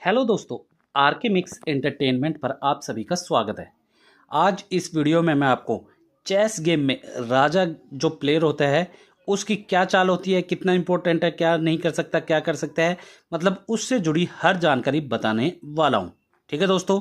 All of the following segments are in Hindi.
हेलो दोस्तों, आरके मिक्स एंटरटेनमेंट पर आप सभी का स्वागत है। आज इस वीडियो में मैं आपको चेस गेम में राजा जो प्लेयर होता है उसकी क्या चाल होती है, कितना इंपॉर्टेंट है, क्या नहीं कर सकता, क्या कर सकता है, मतलब उससे जुड़ी हर जानकारी बताने वाला हूँ। ठीक है दोस्तों,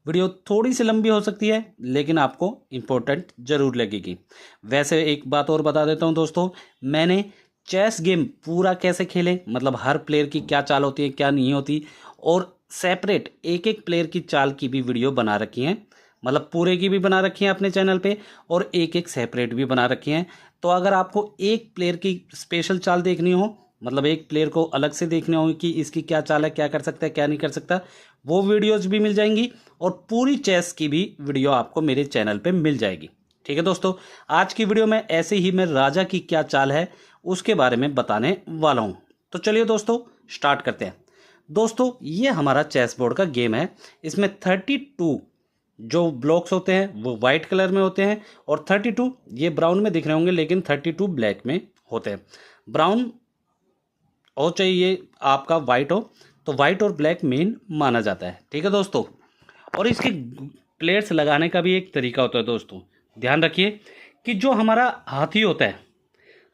वीडियो थोड़ी सी लंबी हो सकती है लेकिन आपको इम्पोर्टेंट ज़रूर लगेगी। वैसे एक बात और बता देता हूँ दोस्तों, मैंने चेस गेम पूरा कैसे खेलें, मतलब हर प्लेयर की क्या चाल होती है, क्या नहीं होती, और सेपरेट एक एक प्लेयर की चाल की भी वीडियो बना रखी हैं, मतलब पूरे की भी बना रखी हैं अपने चैनल पे, और एक एक सेपरेट भी बना रखी हैं। तो अगर आपको एक प्लेयर की स्पेशल चाल देखनी हो, मतलब एक प्लेयर को अलग से देखनी हो कि इसकी क्या चाल है, क्या कर सकता है, क्या नहीं कर सकता, वो वीडियोज़ भी मिल जाएंगी और पूरी चेस की भी वीडियो आपको मेरे चैनल पे मिल जाएगी। ठीक है दोस्तों, आज की वीडियो में ऐसे ही मैं राजा की क्या चाल है उसके बारे में बताने वाला हूँ। तो चलिए दोस्तों, स्टार्ट करते हैं। दोस्तों, ये हमारा चेस बोर्ड का गेम है। इसमें 32 जो ब्लॉक्स होते हैं वो वाइट कलर में होते हैं, और 32 ये ब्राउन में दिख रहे होंगे लेकिन 32 ब्लैक में होते हैं। ब्राउन हो चाहे ये आपका वाइट हो, तो वाइट और ब्लैक मेन माना जाता है। ठीक है दोस्तों, और इसके प्लेयर्स लगाने का भी एक तरीका होता है दोस्तों। ध्यान रखिए कि जो हमारा हाथी होता है,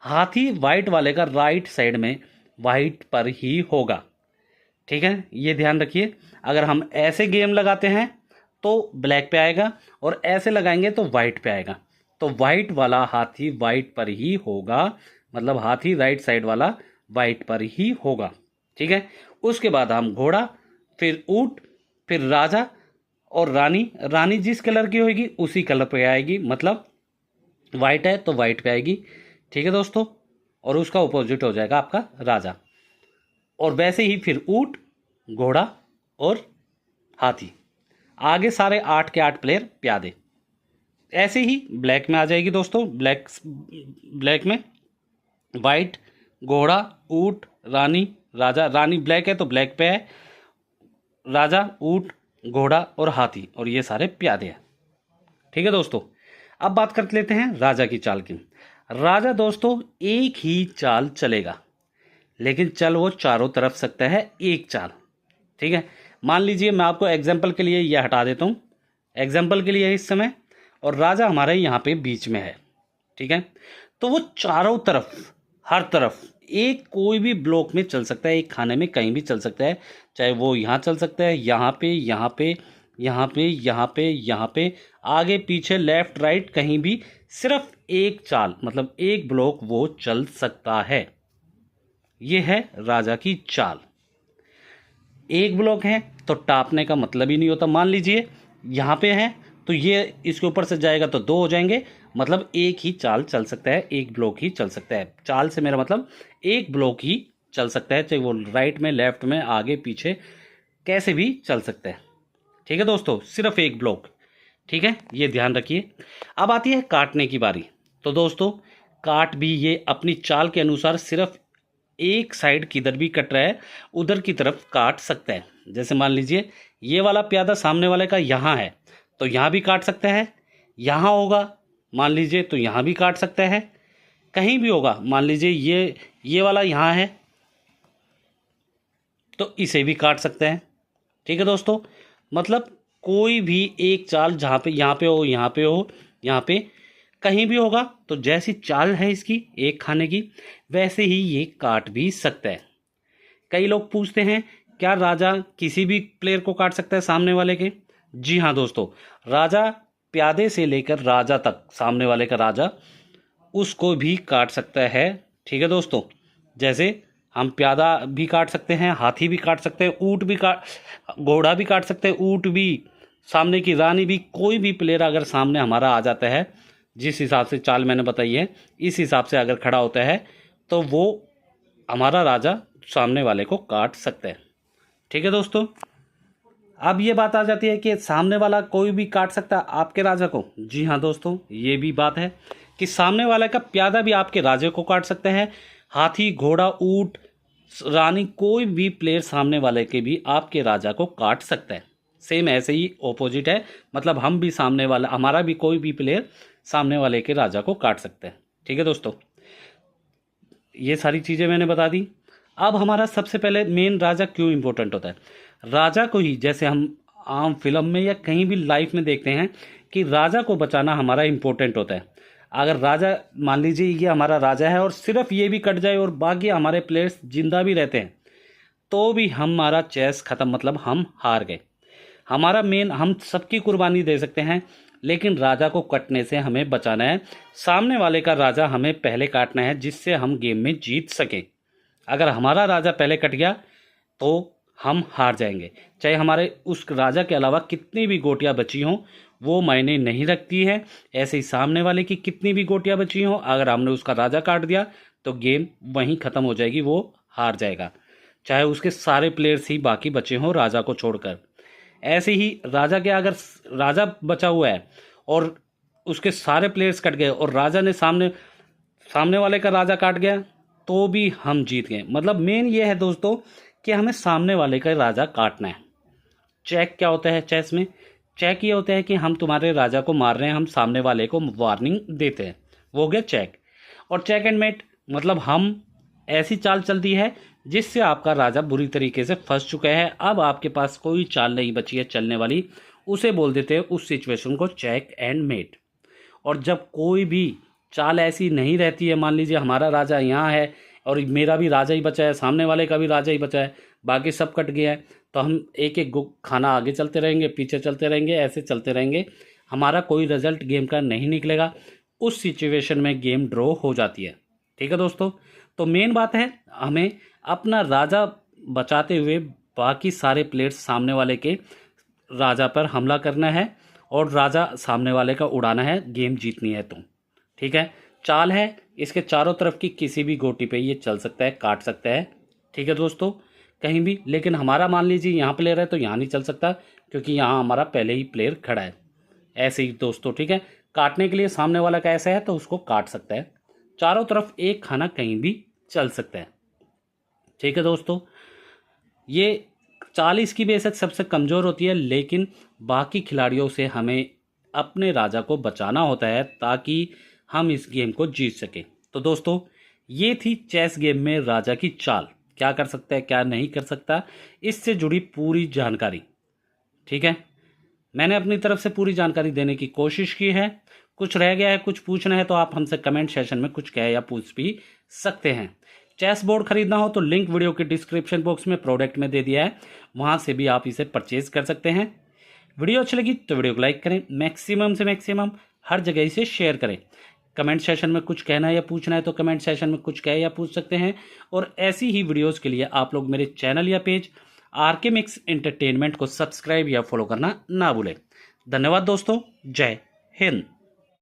हाथी वाइट वाले का राइट साइड में वाइट पर ही होगा। ठीक है, ये ध्यान रखिए। अगर हम ऐसे गेम लगाते हैं तो ब्लैक पे आएगा, और ऐसे लगाएंगे तो वाइट पे आएगा। तो वाइट वाला हाथी वाइट पर ही होगा, मतलब हाथी राइट साइड वाला वाइट पर ही होगा। ठीक है, उसके बाद हम घोड़ा, फिर ऊंट, फिर राजा और रानी। रानी जिस कलर की होगी उसी कलर पे आएगी, मतलब वाइट है तो वाइट पे आएगी। ठीक है दोस्तों, और उसका अपोजिट हो जाएगा आपका राजा। और वैसे ही फिर ऊंट, घोड़ा और हाथी। आगे सारे 8 के 8 प्लेयर प्यादे। ऐसे ही ब्लैक में आ जाएगी दोस्तों। ब्लैक में वाइट, घोड़ा, ऊंट, रानी, राजा। रानी ब्लैक है तो ब्लैक पे है राजा, ऊंट, घोड़ा और हाथी, और ये सारे प्यादे हैं। ठीक है दोस्तों, अब बात कर लेते हैं राजा की चाल की। राजा दोस्तों एक ही चाल चलेगा, लेकिन चल वो चारों तरफ सकता है एक चाल। ठीक है, मान लीजिए मैं आपको एग्जाम्पल के लिए यह हटा देता हूँ, एग्जाम्पल के लिए इस समय, और राजा हमारे यहाँ पे बीच में है। ठीक है, तो वो चारों तरफ, हर तरफ एक कोई भी ब्लॉक में चल सकता है, एक खाने में कहीं भी चल सकता है। चाहे वो यहाँ चल सकता है, यहाँ पे, यहाँ पे, यहाँ पे, यहाँ पे, यहाँ पे, आगे पीछे, लेफ्ट राइट, कहीं भी सिर्फ एक चाल, मतलब एक ब्लॉक वो चल सकता है। ये है राजा की चाल। एक ब्लॉक है तो टापने का मतलब ही नहीं होता। मान लीजिए यहाँ पे है तो ये इसके ऊपर से जाएगा तो 2 हो जाएंगे, मतलब एक ही चाल चल सकता है, एक ब्लॉक ही चल सकता है। चाल से मेरा मतलब एक ब्लॉक ही चल सकता है, चाहे वो राइट में, लेफ्ट में, आगे पीछे, कैसे भी चल सकता है। ठीक है दोस्तों, सिर्फ एक ब्लॉक। ठीक है, ये ध्यान रखिए। अब आती है काटने की बारी। तो दोस्तों काट भी ये अपनी चाल के अनुसार सिर्फ एक साइड किधर भी कट रहा है उधर की तरफ काट सकता है। जैसे मान लीजिए ये वाला प्यादा सामने वाले का यहाँ है तो यहाँ भी काट सकता है, यहाँ होगा मान लीजिए तो यहाँ भी काट सकता है, कहीं भी होगा। मान लीजिए ये वाला यहाँ है तो इसे भी काट सकते हैं। ठीक है दोस्तों, मतलब कोई भी एक चाल जहाँ पे, यहाँ पे हो, यहाँ पे हो, यहाँ पे कहीं भी होगा, तो जैसी चाल है इसकी एक खाने की, वैसे ही ये काट भी सकता है। कई लोग पूछते हैं क्या राजा किसी भी प्लेयर को काट सकता है सामने वाले के? जी हाँ दोस्तों, राजा प्यादे से लेकर राजा तक, सामने वाले का राजा, उसको भी काट सकता है। ठीक है दोस्तों, जैसे हम प्यादा भी काट सकते हैं, हाथी भी काट सकते हैं, ऊँट भी काट, घोड़ा भी काट सकते हैं, ऊँट भी, सामने की रानी भी। कोई भी प्लेयर अगर सामने हमारा आ जाता है, जिस हिसाब से चाल मैंने बताई है इस हिसाब से अगर खड़ा होता है, तो वो हमारा राजा सामने वाले को काट सकता है। ठीक है दोस्तों, अब ये बात आ जाती है कि सामने वाला कोई भी काट सकता है आपके राजा को। जी हाँ दोस्तों, ये भी बात है कि सामने वाले का प्यादा भी आपके राजा को काट सकते हैं। हाथी, घोड़ा, ऊंट, रानी, कोई भी प्लेयर सामने वाले के भी आपके राजा को काट सकता है। सेम ऐसे ही ऑपोजिट है, मतलब हम भी सामने वाला, हमारा भी कोई भी प्लेयर सामने वाले के राजा को काट सकते हैं। ठीक है दोस्तों, ये सारी चीज़ें मैंने बता दी। अब हमारा सबसे पहले मेन राजा क्यों इम्पोर्टेंट होता है। राजा को ही, जैसे हम आम फिल्म में या कहीं भी लाइफ में देखते हैं कि राजा को बचाना हमारा इम्पोर्टेंट होता है। अगर राजा, मान लीजिए ये हमारा राजा है और सिर्फ ये भी कट जाए और बाकी हमारे प्लेयर्स जिंदा भी रहते हैं, तो भी हमारा चेस ख़त्म, मतलब हम हार गए। हमारा मेन, हम सबकी कुर्बानी दे सकते हैं, लेकिन राजा को कटने से हमें बचाना है। सामने वाले का राजा हमें पहले काटना है, जिससे हम गेम में जीत सकें। अगर हमारा राजा पहले कट गया तो हम हार जाएंगे। चाहे हमारे उस राजा के अलावा कितनी भी गोटियां बची हों, वो मायने नहीं रखती है। ऐसे ही सामने वाले की कितनी भी गोटियां बची हों, अगर हमने उसका राजा काट दिया तो गेम वहीं ख़त्म हो जाएगी, वो हार जाएगा, चाहे उसके सारे प्लेयर्स ही बाकी बचे हों राजा को छोड़कर। ऐसे ही राजा के, अगर राजा बचा हुआ है और उसके सारे प्लेयर्स कट गए और राजा ने सामने वाले का राजा काट गया, तो भी हम जीत गए। मतलब मेन ये है दोस्तों कि हमें सामने वाले का राजा काटना है। चेक क्या होता है चेस में? चेक ये होता है कि हम तुम्हारे राजा को मार रहे हैं, हम सामने वाले को वार्निंग देते हैं, वो हो गया चेक। और चेक एंड मेट मतलब हम ऐसी चाल चलती है जिससे आपका राजा बुरी तरीके से फंस चुका है, अब आपके पास कोई चाल नहीं बची है चलने वाली, उसे बोल देते हैं उस सिचुएशन को चेक एंड मेट। और जब कोई भी चाल ऐसी नहीं रहती है, मान लीजिए हमारा राजा यहाँ है और मेरा भी राजा ही बचा है, सामने वाले का भी राजा ही बचा है, बाकी सब कट गया है, तो हम एक एक खाना आगे चलते रहेंगे, पीछे चलते रहेंगे, ऐसे चलते रहेंगे, हमारा कोई रिजल्ट गेम का नहीं निकलेगा। उस सिचुएशन में गेम ड्रॉ हो जाती है। ठीक है दोस्तों, तो मेन बात है हमें अपना राजा बचाते हुए बाकी सारे प्लेयर्स सामने वाले के राजा पर हमला करना है और राजा सामने वाले का उड़ाना है, गेम जीतनी है तो। ठीक है, चाल है, इसके चारों तरफ की किसी भी गोटी पे ये चल सकता है, काट सकता है। ठीक है दोस्तों, कहीं भी, लेकिन हमारा मान लीजिए यहाँ प्लेयर है तो यहाँ नहीं चल सकता, क्योंकि यहाँ हमारा पहले ही प्लेयर खड़ा है। ऐसे ही दोस्तों, ठीक है, काटने के लिए सामने वाला का ऐसा है तो उसको काट सकता है। चारों तरफ एक खाना कहीं भी चल सकता है। ठीक है दोस्तों, ये चाल इसकी बेशक सबसे कमज़ोर होती है, लेकिन बाकी खिलाड़ियों से हमें अपने राजा को बचाना होता है ताकि हम इस गेम को जीत सकें। तो दोस्तों, ये थी चेस गेम में राजा की चाल, क्या कर सकता है क्या नहीं कर सकता, इससे जुड़ी पूरी जानकारी। ठीक है, मैंने अपनी तरफ से पूरी जानकारी देने की कोशिश की है। कुछ रह गया है, कुछ पूछना है तो आप हमसे कमेंट सेशन में कुछ कह या पूछ भी सकते हैं। चेस बोर्ड खरीदना हो तो लिंक वीडियो के डिस्क्रिप्शन बॉक्स में प्रोडक्ट में दे दिया है, वहां से भी आप इसे परचेज कर सकते हैं। वीडियो अच्छी लगी तो वीडियो को लाइक करें, मैक्सिमम से मैक्सिमम हर जगह इसे शेयर करें। कमेंट सेशन में कुछ कहना या पूछना है तो कमेंट सेशन में कुछ कह या पूछ सकते हैं। और ऐसी ही वीडियोस के लिए आप लोग मेरे चैनल या पेज आरके मिक्स एंटरटेनमेंट को सब्सक्राइब या फॉलो करना ना भूलें। धन्यवाद दोस्तों, जय हिंद।